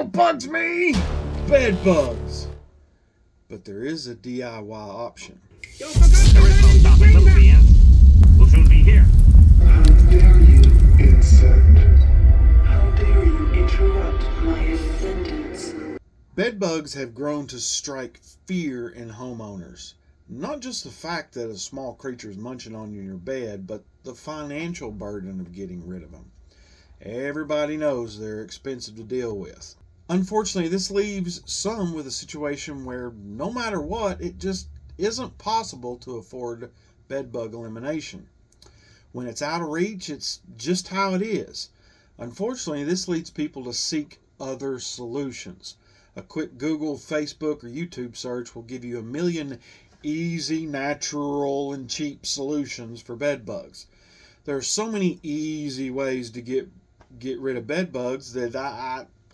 what bugs me? Bed bugs. But there is a DIY option. There is no stopping little beings. We'll soon be here. How dare you, insect? How dare you interrupt my ascendance? Bed bugs have grown to strike fear in homeowners. Not just the fact that a small creature is munching on you in your bed, but the financial burden of getting rid of them. Everybody knows they're expensive to deal with. Unfortunately, this leaves some with a situation where no matter what, it just isn't possible to afford bed bug elimination. When it's out of reach, it's just how it is. Unfortunately, this leads people to seek other solutions. A quick Google, Facebook, or YouTube search will give you a million easy, natural, and cheap solutions for bed bugs. There are so many easy ways to get rid of bed bugs that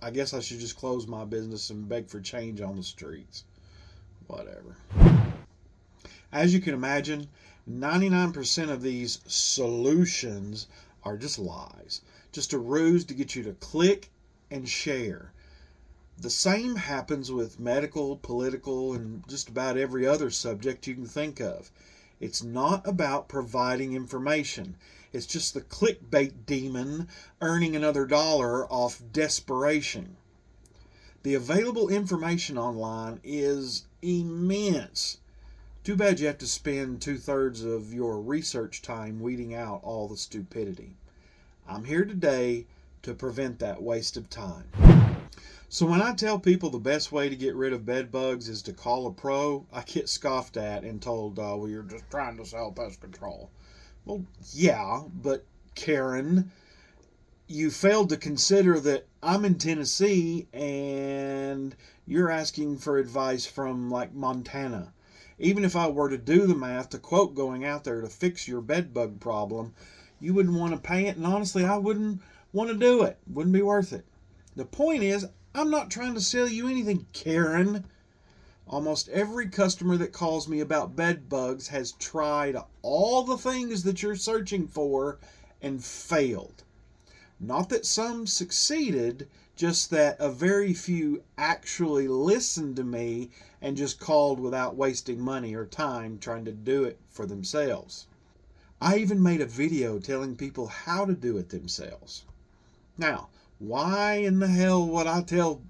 I guess I should just close my business and beg for change on the streets. Whatever. As you can imagine, 99% of these solutions are just lies. Just a ruse to get you to click and share. The same happens with medical, political, and just about every other subject you can think of. It's not about providing information. It's just the clickbait demon earning another dollar off desperation. The available information online is immense. Too bad you have to spend 2/3 of your research time weeding out all the stupidity. I'm here today to prevent that waste of time. So when I tell people the best way to get rid of bed bugs is to call a pro, I get scoffed at and told, well, you're just trying to sell pest control. Well, yeah, but Karen, you failed to consider that I'm in Tennessee and you're asking for advice from like Montana. Even if I were to do the math, to quote, going out there to fix your bed bug problem, you wouldn't want to pay it, and honestly, I wouldn't want to do it. Wouldn't be worth it. The point is, I'm not trying to sell you anything, Karen. Almost every customer that calls me about bed bugs has tried all the things that you're searching for and failed. Not that some succeeded, just that a very few actually listened to me and just called without wasting money or time trying to do it for themselves. I even made a video telling people how to do it themselves. Now, why in the hell would I tell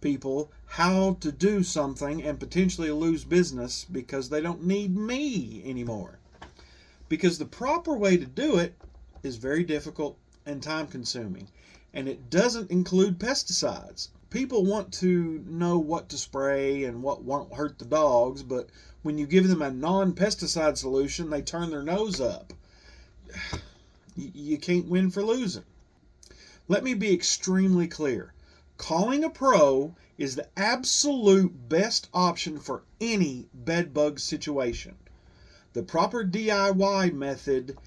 people how to do something and potentially lose business because they don't need me anymore? Because the proper way to do it is very difficult and time consuming, and it doesn't include pesticides. People want to know what to spray and what won't hurt the dogs, but when you give them a non-pesticide solution, they turn their nose up. You can't win for losing. Let me be extremely clear. Calling a pro is the absolute best option for any bed bug situation. The proper DIY method,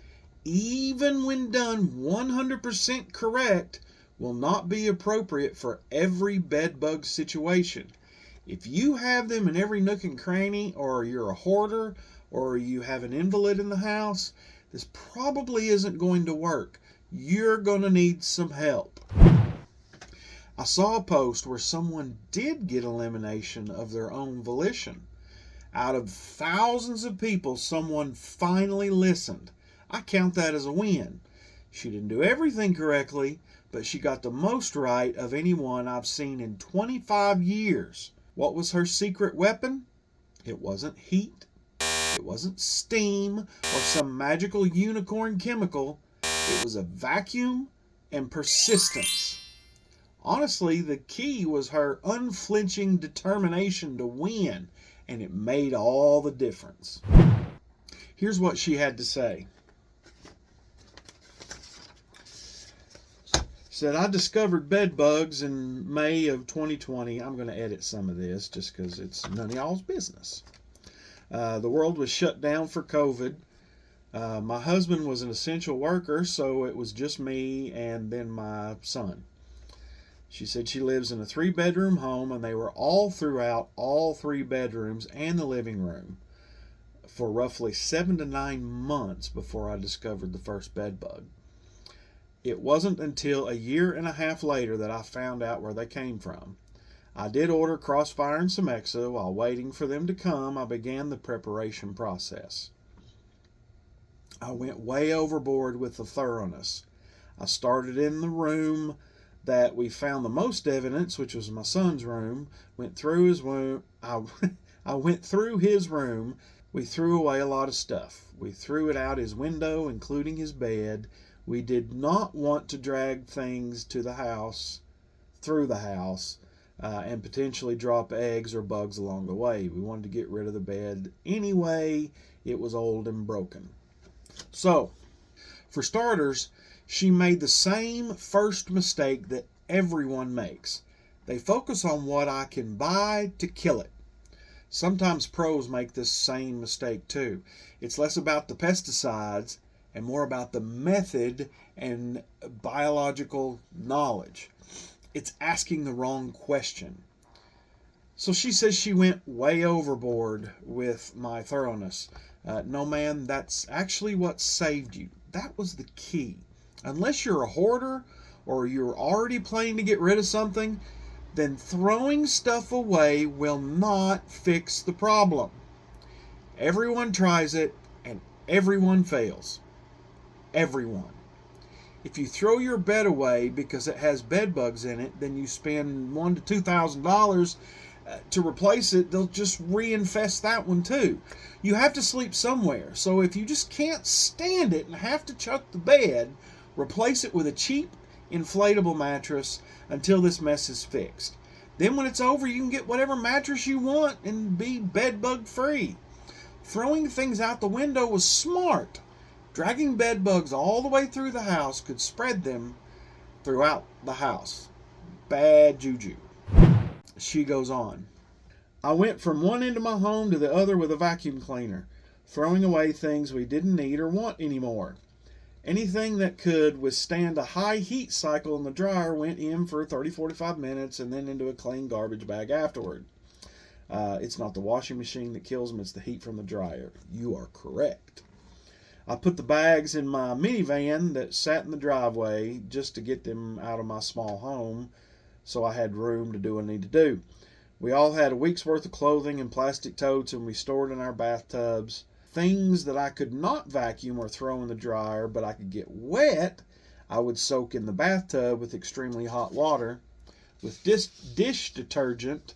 even when done 100% correct, will not be appropriate for every bed bug situation. If you have them in every nook and cranny, or you're a hoarder, or you have an invalid in the house, this probably isn't going to work. You're going to need some help. I saw a post where someone did get elimination of their own volition. Out of thousands of people, someone finally listened. I count that as a win. She didn't do everything correctly, but she got the most right of anyone I've seen in 25 years. What was her secret weapon? It wasn't heat. It wasn't steam or some magical unicorn chemical. It was a vacuum and persistence. Honestly, the key was her unflinching determination to win, and it made all the difference. Here's what she had to say. Said, I discovered bed bugs in May of 2020. I'm going to edit some of this just because it's none of y'all's business. The world was shut down for COVID. My husband was an essential worker, so it was just me and then my son. She said she lives in a 3-bedroom home, and they were all throughout all 3 bedrooms and the living room for roughly 7 to 9 months before I discovered the first bed bug. It wasn't until a year and a half later that I found out where they came from. I did order Crossfire and some Exa. While waiting for them to come, I began the preparation process. I went way overboard with the thoroughness. I started in the room that we found the most evidence, which was my son's room. Went through his room. I went through his room. We threw away a lot of stuff. We threw it out his window, including his bed. We did not want to drag things to the house, through the house, and potentially drop eggs or bugs along the way. We wanted to get rid of the bed anyway. It was old and broken. So, for starters, she made the same first mistake that everyone makes. They focus on what I can buy to kill it. Sometimes pros make this same mistake too. It's less about the pesticides and more about the method and biological knowledge. It's asking the wrong question. So she says she went way overboard with my thoroughness. No, man, that's actually what saved you. That was the key. Unless you're a hoarder or you're already planning to get rid of something, then throwing stuff away will not fix the problem. Everyone tries it and everyone fails. Everyone. If you throw your bed away because it has bed bugs in it, then you spend $1,000 to $2,000 to replace it. They'll just reinfest that one too. You have to sleep somewhere. So if you just can't stand it and have to chuck the bed, replace it with a cheap inflatable mattress until this mess is fixed. Then when it's over, you can get whatever mattress you want and be bed bug free. Throwing things out the window was smart. Dragging bed bugs all the way through the house could spread them throughout the house. Bad juju. She goes on. I went from one end of my home to the other with a vacuum cleaner, throwing away things we didn't need or want anymore. Anything that could withstand a high heat cycle in the dryer went in for 30-45 minutes and then into a clean garbage bag afterward. It's not the washing machine that kills them, it's the heat from the dryer. You are correct. I put the bags in my minivan that sat in the driveway just to get them out of my small home so I had room to do what I need to do. We all had a week's worth of clothing in plastic totes and we stored in our bathtubs. Things that I could not vacuum or throw in the dryer, but I could get wet, I would soak in the bathtub with extremely hot water. With dish detergent,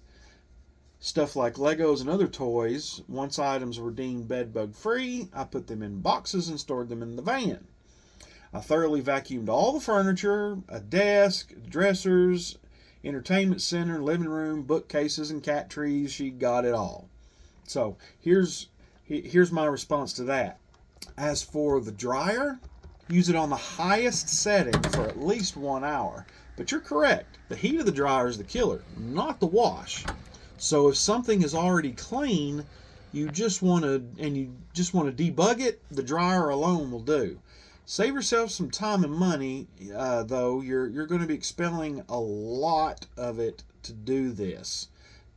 stuff like Legos and other toys, once items were deemed bed bug free, I put them in boxes and stored them in the van. I thoroughly vacuumed all the furniture, a desk, dressers, entertainment center, living room, bookcases, and cat trees. She got it all. So here's my response to that. As for the dryer, use it on the highest setting for at least 1 hour. But you're correct. The heat of the dryer is the killer, not the wash. So if something is already clean, you just want to debug it, the dryer alone will do. Save yourself some time and money, though. You're going to be expelling a lot of it to do this.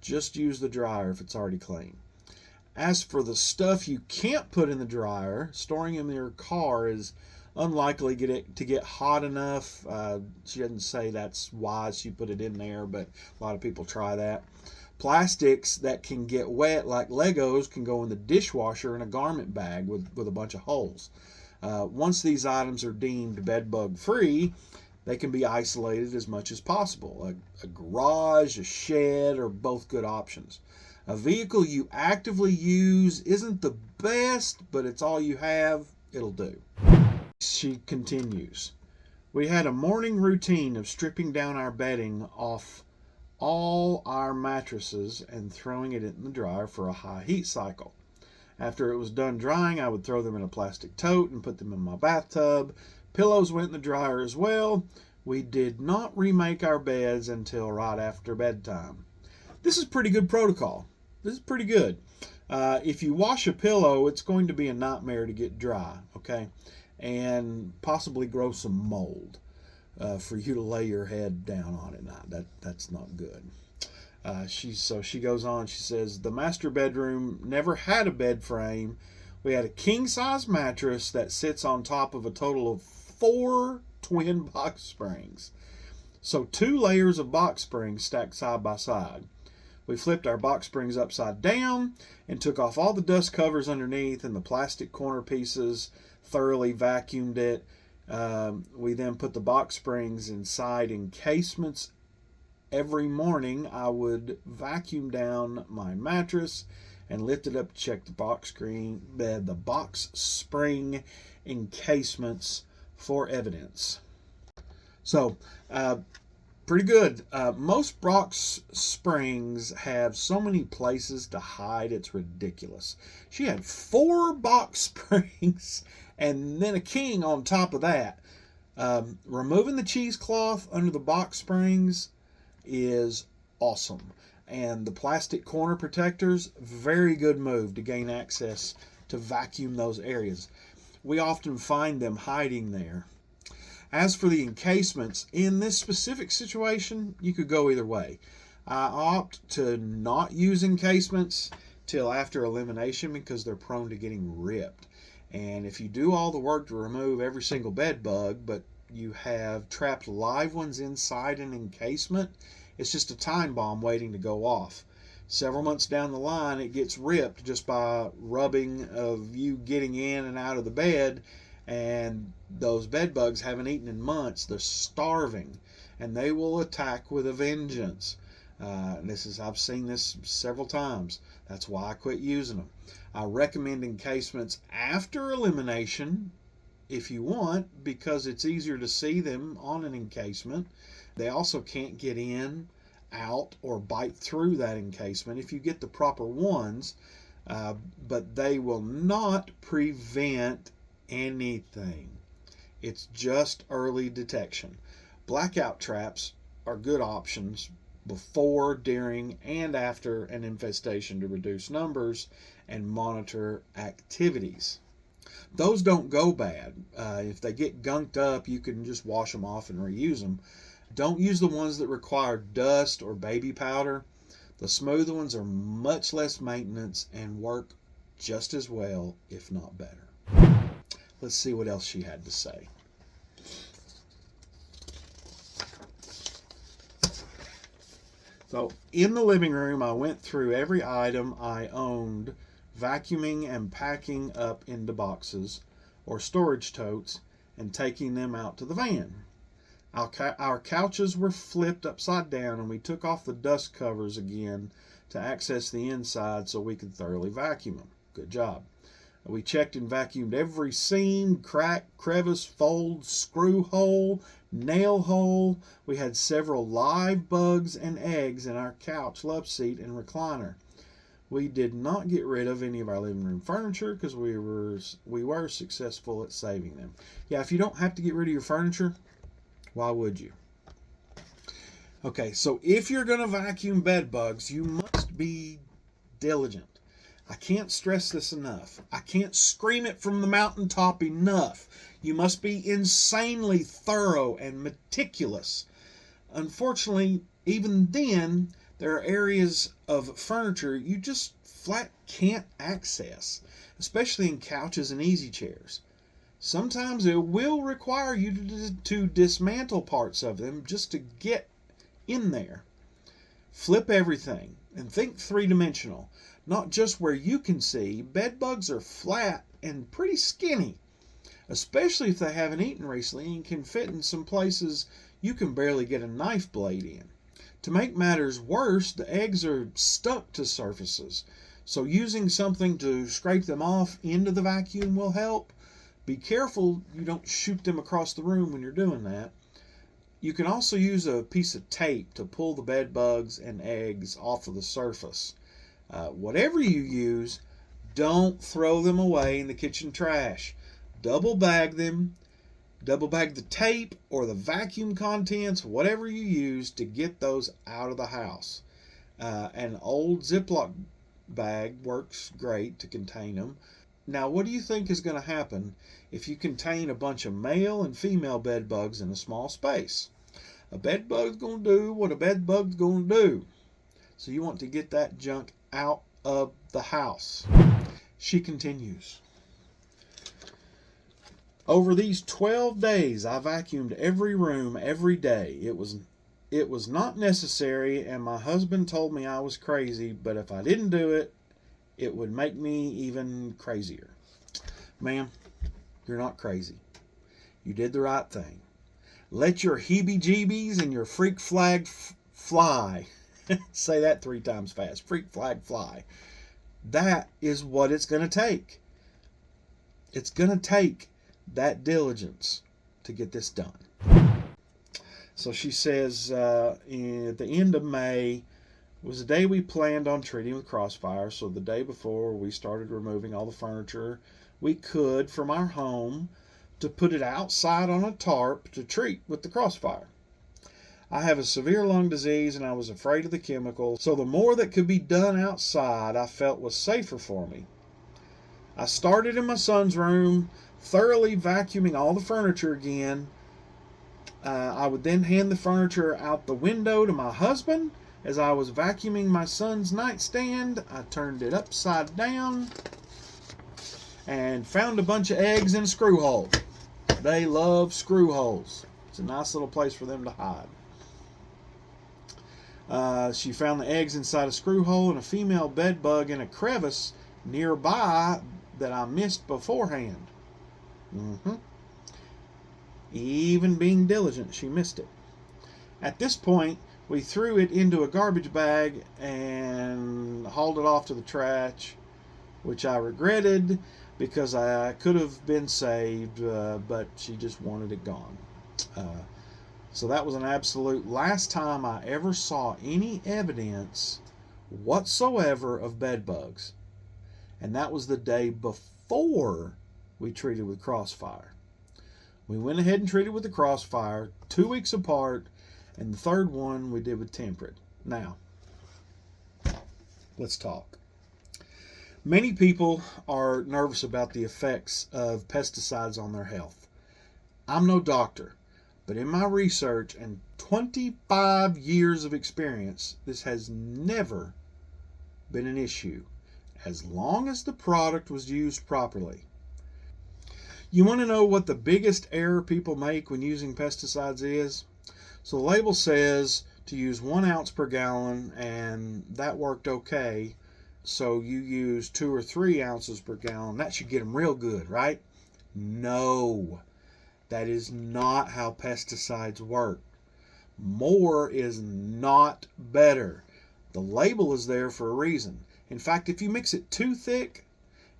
Just use the dryer if it's already clean. As for the stuff you can't put in the dryer, storing in your car is unlikely to get hot enough. She doesn't say that's why she put it in there, but a lot of people try that. Plastics that can get wet, like Legos, can go in the dishwasher in a garment bag with a bunch of holes. Once these items are deemed bed bug free, they can be isolated as much as possible. A garage, a shed, are both good options. A vehicle you actively use isn't the best, but it's all you have, it'll do. She continues. We had a morning routine of stripping down our bedding off all our mattresses and throwing it in the dryer for a high heat cycle. After it was done drying, I would throw them in a plastic tote and put them in my bathtub. Pillows went in the dryer as well. We did not remake our beds until right after bedtime. This is pretty good protocol. This is pretty good. If you wash a pillow, it's going to be a nightmare to get dry, okay? And possibly grow some mold for you to lay your head down on it. That's not good. She goes on, she says, the master bedroom never had a bed frame. We had a king-size mattress that sits on top of a total of 4 twin box springs. So 2 layers of box springs stacked side by side. We flipped our box springs upside down and took off all the dust covers underneath and the plastic corner pieces, thoroughly vacuumed it. We then put the box springs inside encasements. Every morning I would vacuum down my mattress and lift it up to check the box spring encasements for evidence. So, pretty good. Most box springs have so many places to hide, it's ridiculous. She had 4 box springs and then a king on top of that. Removing the cheesecloth under the box springs is awesome. And the plastic corner protectors, very good move to gain access to vacuum those areas. We often find them hiding there. As for the encasements, in this specific situation, you could go either way. I opt to not use encasements till after elimination because they're prone to getting ripped. And if you do all the work to remove every single bed bug, but you have trapped live ones inside an encasement, it's just a time bomb waiting to go off. Several months down the line, it gets ripped just by rubbing of you getting in and out of the bed, and those bed bugs haven't eaten in months. They're starving, and they will attack with a vengeance. I've seen this several times. That's why I quit using them. I recommend encasements after elimination if you want, because it's easier to see them on an encasement. They also can't get in, out, or bite through that encasement if you get the proper ones, but they will not prevent anything. It's just early detection. Blackout traps are good options before, during, and after an infestation to reduce numbers and monitor activities. Those don't go bad. If they get gunked up, you can just wash them off and reuse them. Don't use the ones that require dust or baby powder. The smooth ones are much less maintenance and work just as well, if not better. Let's see what else she had to say. So in the living room, I went through every item I owned, vacuuming and packing up into boxes or storage totes and taking them out to the van. Our couches were flipped upside down, and we took off the dust covers again to access the inside so we could thoroughly vacuum them. Good job. We checked and vacuumed every seam, crack, crevice, fold, screw hole, nail hole. We had several live bugs and eggs in our couch, love seat, and recliner. We did not get rid of any of our living room furniture because we were successful at saving them. Yeah, if you don't have to get rid of your furniture, why would you? Okay, so if you're going to vacuum bed bugs, you must be diligent. I can't stress this enough. I can't scream it from the mountaintop enough. You must be insanely thorough and meticulous. Unfortunately, even then, there are areas of furniture you just flat can't access, especially in couches and easy chairs. Sometimes it will require you to dismantle parts of them just to get in there. Flip everything and think three-dimensional. Not just where you can see. Bed bugs are flat and pretty skinny, especially if they haven't eaten recently and can fit in some places you can barely get a knife blade in. To make matters worse, the eggs are stuck to surfaces, so using something to scrape them off into the vacuum will help. Be careful you don't shoot them across the room when you're doing that. You can also use a piece of tape to pull the bed bugs and eggs off of the surface. Whatever you use, don't throw them away in the kitchen trash. Double bag them. Double bag the tape or the vacuum contents, whatever you use to get those out of the house. An old Ziploc bag works great to contain them. Now, what do you think is going to happen if you contain a bunch of male and female bed bugs in a small space? A bed bug's going to do what a bed bug's going to do. So you want to get that junk out of the house. She continues. Over these 12 days, I vacuumed every room every day. It was not necessary, and my husband told me I was crazy, but if I didn't do it, it would make me even crazier. Ma'am, you're not crazy. You did the right thing. Let your heebie-jeebies and your freak flag fly. Say that 3 times fast. Freak flag fly. That is what it's going to take. It's going to take that diligence to get this done. So she says, at the end of May was the day we planned on treating with Crossfire. So the day before, we started removing all the furniture we could from our home to put it outside on a tarp to treat with the Crossfire. I have a severe lung disease and I was afraid of the chemical, so the more that could be done outside I felt was safer for me. I started in my son's room, thoroughly vacuuming all the furniture again. I would then hand the furniture out the window to my husband. As I was vacuuming my son's nightstand, I turned it upside down and found a bunch of eggs in a screw hole. They love screw holes. It's a nice little place for them to hide. She found the eggs inside a screw hole and a female bed bug in a crevice nearby that I missed beforehand. Even being diligent, she missed it. At this point, we threw it into a garbage bag and hauled it off to the trash, which I regretted because I could have been saved, but she just wanted it gone. So that was an absolute last time I ever saw any evidence whatsoever of bed bugs. And that was the day before we treated with Crossfire. We went ahead and treated with the Crossfire 2 weeks apart, and the third one we did with Temperate. Now, let's talk. Many people are nervous about the effects of pesticides on their health. I'm no doctor, but in my research and 25 years of experience, this has never been an issue, as long as the product was used properly. You want to know what the biggest error people make when using pesticides is? So the label says to use 1 ounce per gallon, and that worked okay. So you use 2 or 3 ounces per gallon. That should get them real good, right? No, that is not how pesticides work. More is not better. The label is there for a reason. In fact, if you mix it too thick,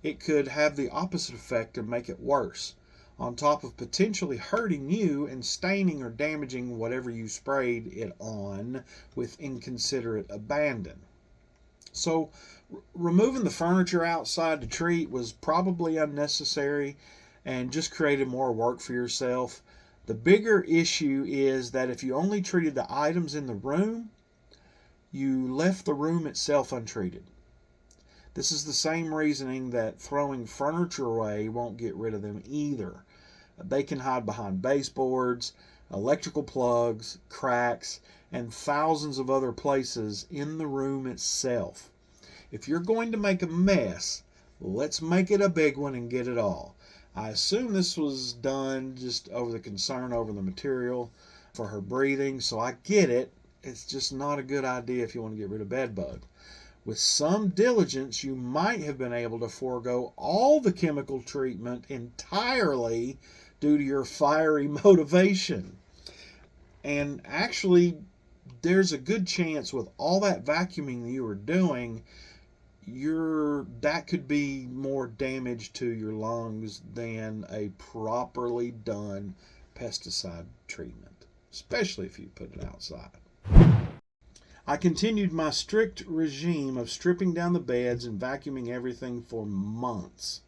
it could have the opposite effect and make it worse, on top of potentially hurting you and staining or damaging whatever you sprayed it on with inconsiderate abandon. So removing the furniture outside to treat was probably unnecessary and just created more work for yourself. The bigger issue is that if you only treated the items in the room, you left the room itself untreated. This is the same reasoning that throwing furniture away won't get rid of them either. They can hide behind baseboards, electrical plugs, cracks, and thousands of other places in the room itself. If you're going to make a mess, let's make it a big one and get it all. I assume this was done just over the concern over the material for her breathing, so I get it. It's just not a good idea if you want to get rid of bed bug. With some diligence, you might have been able to forego all the chemical treatment entirely due to your fiery motivation. And actually, there's a good chance with all that vacuuming that you were doing, that could be more damage to your lungs than a properly done pesticide treatment, especially if you put it outside. I continued my strict regime of stripping down the beds and vacuuming everything for months.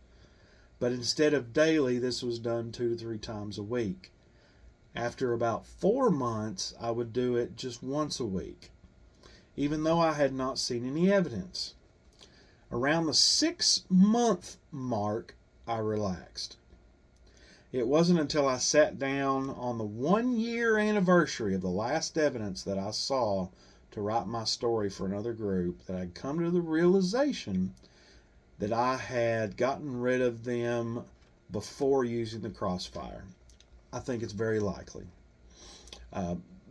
But instead of daily, this was done 2 to 3 times a week. After about 4 months, I would do it just once a week, even though I had not seen any evidence. Around the 6-month mark, I relaxed. It wasn't until I sat down on the 1-year anniversary of the last evidence that I saw to write my story for another group that I'd come to the realization that I had gotten rid of them before using the Crossfire. I think it's very likely.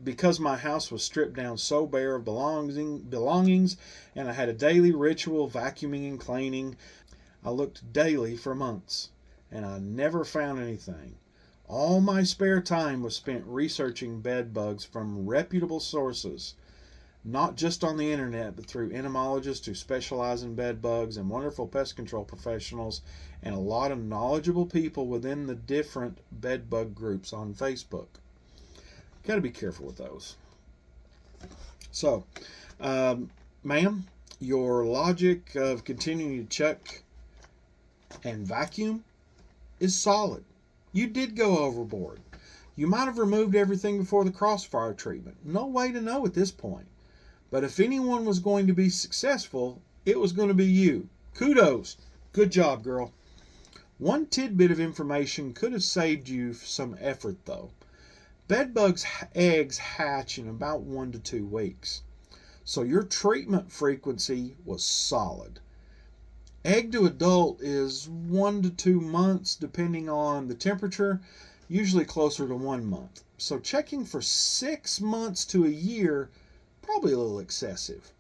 Because my house was stripped down so bare of belongings and I had a daily ritual vacuuming and cleaning, I looked daily for months and I never found anything. All my spare time was spent researching bed bugs from reputable sources, not just on the internet, but through entomologists who specialize in bed bugs and wonderful pest control professionals and a lot of knowledgeable people within the different bed bug groups on Facebook. Got to be careful with those. So, ma'am, your logic of continuing to check and vacuum is solid. You did go overboard. You might have removed everything before the Crossfire treatment. No way to know at this point. But if anyone was going to be successful, it was going to be you. Kudos. Good job, girl. One tidbit of information could have saved you some effort, though. Bedbugs' eggs hatch in about 1 to 2 weeks. So your treatment frequency was solid. Egg to adult is 1 to 2 months depending on the temperature, usually closer to 1 month. So checking for 6 months to a year, probably a little excessive.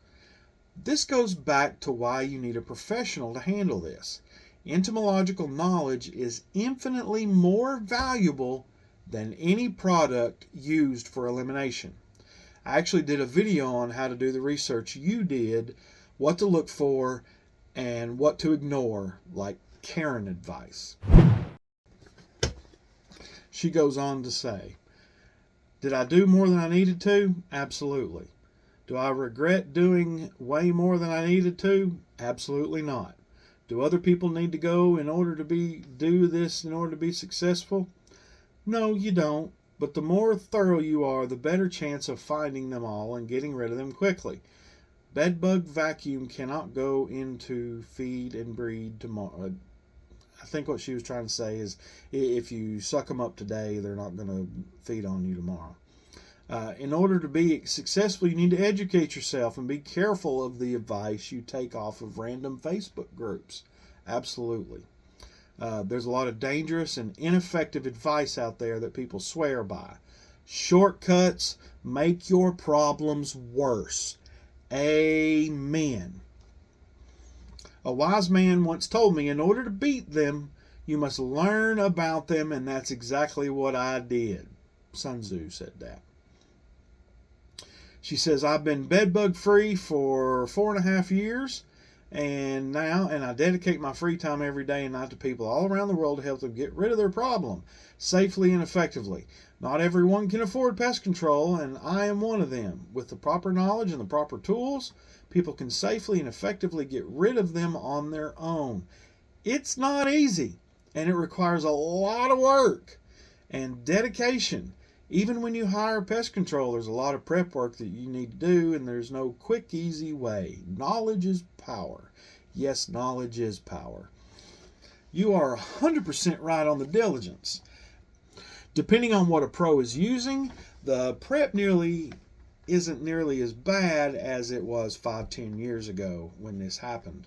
This goes back to why you need a professional to handle this. Entomological knowledge is infinitely more valuable than any product used for elimination. I actually did a video on how to do the research you did, what to look for, and what to ignore, like Karen advice. She goes on to say, did I do more than I needed to? Absolutely. Do I regret doing way more than I needed to? Absolutely not. Do other people need to go in order to do this in order to be successful? No, you don't. But the more thorough you are, the better chance of finding them all and getting rid of them quickly. Bedbug vacuum cannot go into feed and breed tomorrow. I think what she was trying to say is if you suck them up today, they're not going to feed on you tomorrow. In order to be successful, you need to educate yourself and be careful of the advice you take off of random Facebook groups. Absolutely. There's a lot of dangerous and ineffective advice out there that people swear by. Shortcuts make your problems worse. Amen. A wise man once told me, in order to beat them, you must learn about them, and that's exactly what I did. Sun Tzu said that. She says, I've been bedbug free for 4.5 years. And I dedicate my free time every day and night to people all around the world to help them get rid of their problem safely and effectively. Not everyone can afford pest control, and I am one of them. With the proper knowledge and the proper tools, people can safely and effectively get rid of them on their own. It's not easy, and it requires a lot of work and dedication. Even when you hire pest control, there's a lot of prep work that you need to do, and there's no quick, easy way. Knowledge is power. Yes, knowledge is power. You are 100% right on the diligence. Depending on what a pro is using, the prep isn't nearly as bad as it was 5-10 years ago when this happened.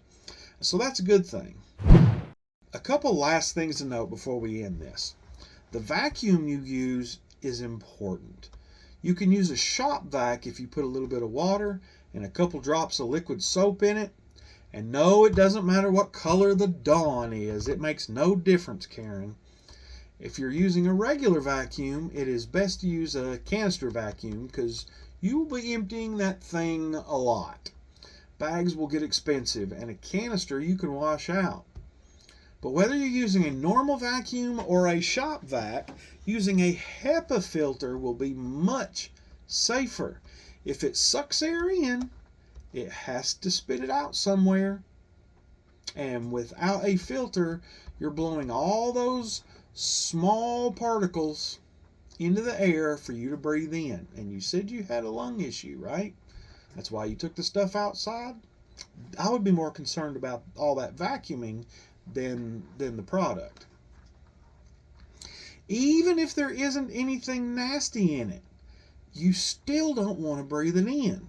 So that's a good thing. A couple last things to note before we end this. The vacuum you use is important. You can use a shop vac if you put a little bit of water and a couple drops of liquid soap in it. And no, it doesn't matter what color the Dawn is. It makes no difference, Karen. If you're using a regular vacuum, it is best to use a canister vacuum because you will be emptying that thing a lot. Bags will get expensive, and a canister you can wash out. But whether you're using a normal vacuum or a shop vac, using a HEPA filter will be much safer. If it sucks air in, it has to spit it out somewhere. And without a filter, you're blowing all those small particles into the air for you to breathe in. And you said you had a lung issue, right? That's why you took the stuff outside. I would be more concerned about all that vacuuming than the product. Even if there isn't anything nasty in it, you still don't want to breathe it in.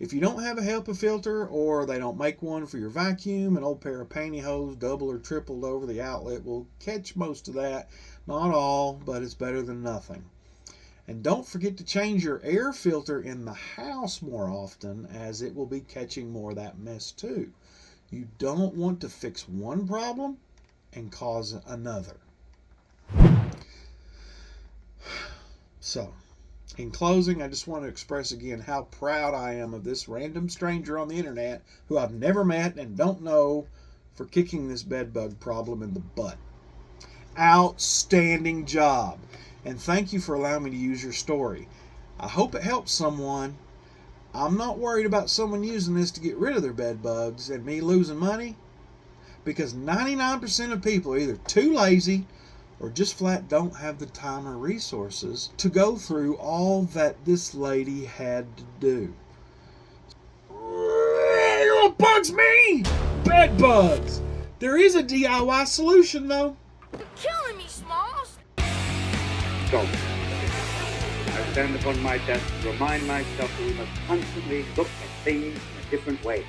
If you don't have a HEPA filter or they don't make one for your vacuum, an old pair of pantyhose double or tripled over the outlet will catch most of that. Not all, but it's better than nothing. And don't forget to change your air filter in the house more often, as it will be catching more of that mess too. You don't want to fix one problem and cause another. So, in closing, I just want to express again how proud I am of this random stranger on the internet who I've never met and don't know for kicking this bedbug problem in the butt. Outstanding job. And thank you for allowing me to use your story. I hope it helps someone. I'm not worried about someone using this to get rid of their bed bugs and me losing money, because 99% of people are either too lazy or just flat don't have the time or resources to go through all that this lady had to do. What bugs me? Bed bugs. There is a DIY solution though. You're killing me, Smalls. So, I stand upon my desk to remind myself that we must constantly look at things in a different way.